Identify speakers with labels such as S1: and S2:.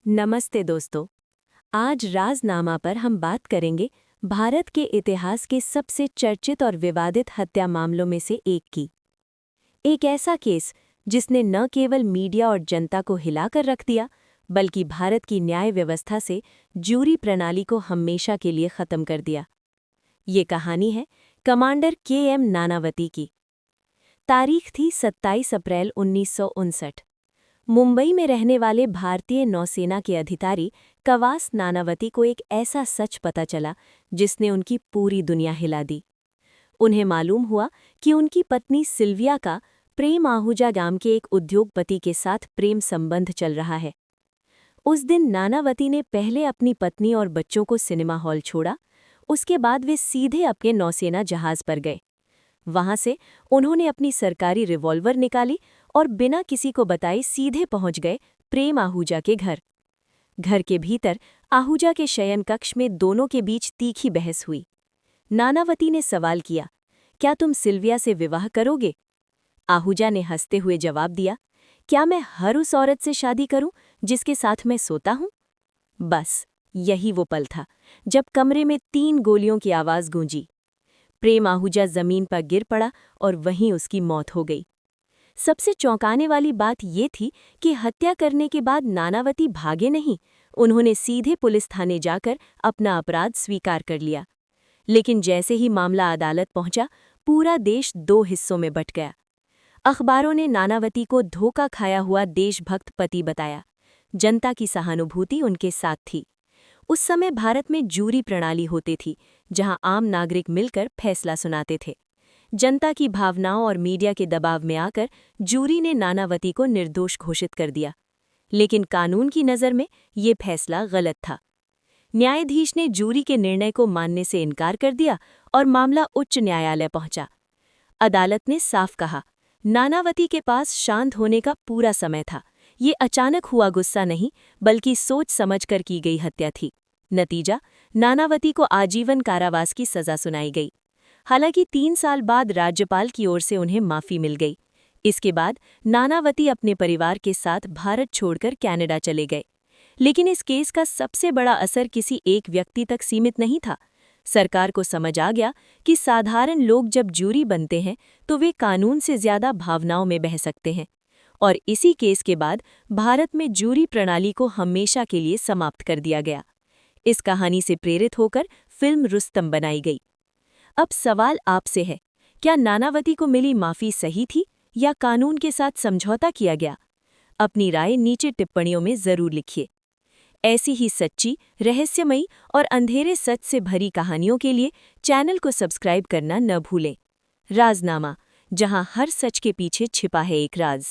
S1: नमस्ते दोस्तों। आज राजनामा पर हम बात करेंगे भारत के इतिहास के सबसे चर्चित और विवादित हत्या मामलों में से एक की। एक ऐसा केस जिसने न केवल मीडिया और जनता को हिलाकर रख दिया, बल्कि भारत की न्याय व्यवस्था से जूरी प्रणाली को हमेशा के लिए खत्म कर दिया। ये कहानी है कमांडर के.एम. नानावती की। तारीख थी 27 अप्रैल 1959। मुंबई में रहने वाले भारतीय नौसेना के अधिकारी कवास नानावती को एक ऐसा सच पता चला जिसने उनकी पूरी दुनिया हिला दी। उन्हें मालूम हुआ कि उनकी पत्नी सिल्विया का प्रेम आहूजा गांव के एक उद्योगपति के साथ प्रेम संबंध चल रहा है। उस दिन नानावती ने पहले अपनी पत्नी और बच्चों को सिनेमा हॉल छोड़ा, उसके बाद वे सीधे अपने नौसेना जहाज पर गए। वहां से उन्होंने अपनी सरकारी रिवॉल्वर निकाली और बिना किसी को बताए सीधे पहुंच गए प्रेम आहूजा के घर। घर के भीतर आहूजा के शयन कक्ष में दोनों के बीच तीखी बहस हुई। नानावती ने सवाल किया, क्या तुम सिल्विया से विवाह करोगे? आहूजा ने हंसते हुए जवाब दिया, क्या मैं हर उस औरत से शादी करूं जिसके साथ मैं सोता हूं? बस यही वो पल था जब कमरे में 3 गोलियों की आवाज गूंजी। प्रेम आहूजा जमीन पर गिर पड़ा और वहीं उसकी मौत हो गई। सबसे चौंकाने वाली बात ये थी कि हत्या करने के बाद नानावती भागे नहीं, उन्होंने सीधे पुलिस थाने जाकर अपना अपराध स्वीकार कर लिया। लेकिन जैसे ही मामला अदालत पहुंचा, पूरा देश 2 हिस्सों में बंट गया। अखबारों ने नानावती को धोखा खाया हुआ देशभक्त पति बताया। जनता की सहानुभूति उनके साथ थी। उस समय भारत में जूरी प्रणाली होती थी, जहां आम नागरिक मिलकर फैसला सुनाते थे। जनता की भावनाओं और मीडिया के दबाव में आकर जूरी ने नानावती को निर्दोष घोषित कर दिया। लेकिन कानून की नज़र में ये फैसला गलत था। न्यायाधीश ने जूरी के निर्णय को मानने से इनकार कर दिया और मामला उच्च न्यायालय पहुंचा। अदालत ने साफ कहा, नानावती के पास शांत होने का पूरा समय था। ये अचानक हुआ गुस्सा नहीं, बल्कि सोच समझकर की गई हत्या थी। नतीजा, नानावती को आजीवन कारावास की सजा सुनाई गई। हालांकि 3 साल बाद राज्यपाल की ओर से उन्हें माफ़ी मिल गई। इसके बाद नानावती अपने परिवार के साथ भारत छोड़कर कनाडा चले गए। लेकिन इस केस का सबसे बड़ा असर किसी एक व्यक्ति तक सीमित नहीं था। सरकार को समझ आ गया कि साधारण लोग जब जूरी बनते हैं तो वे कानून से ज्यादा भावनाओं में बह सकते हैं। और इसी केस के बाद भारत में जूरी प्रणाली को हमेशा के लिए समाप्त कर दिया गया। इस कहानी से प्रेरित होकर फिल्म रुस्तम बनाई गई। अब सवाल आपसे है, क्या नानावती को मिली माफ़ी सही थी या कानून के साथ समझौता किया गया? अपनी राय नीचे टिप्पणियों में ज़रूर लिखिए। ऐसी ही सच्ची, रहस्यमयी और अंधेरे सच से भरी कहानियों के लिए चैनल को सब्सक्राइब करना न भूलें। राजनामा, जहां हर सच के पीछे छिपा है एक राज।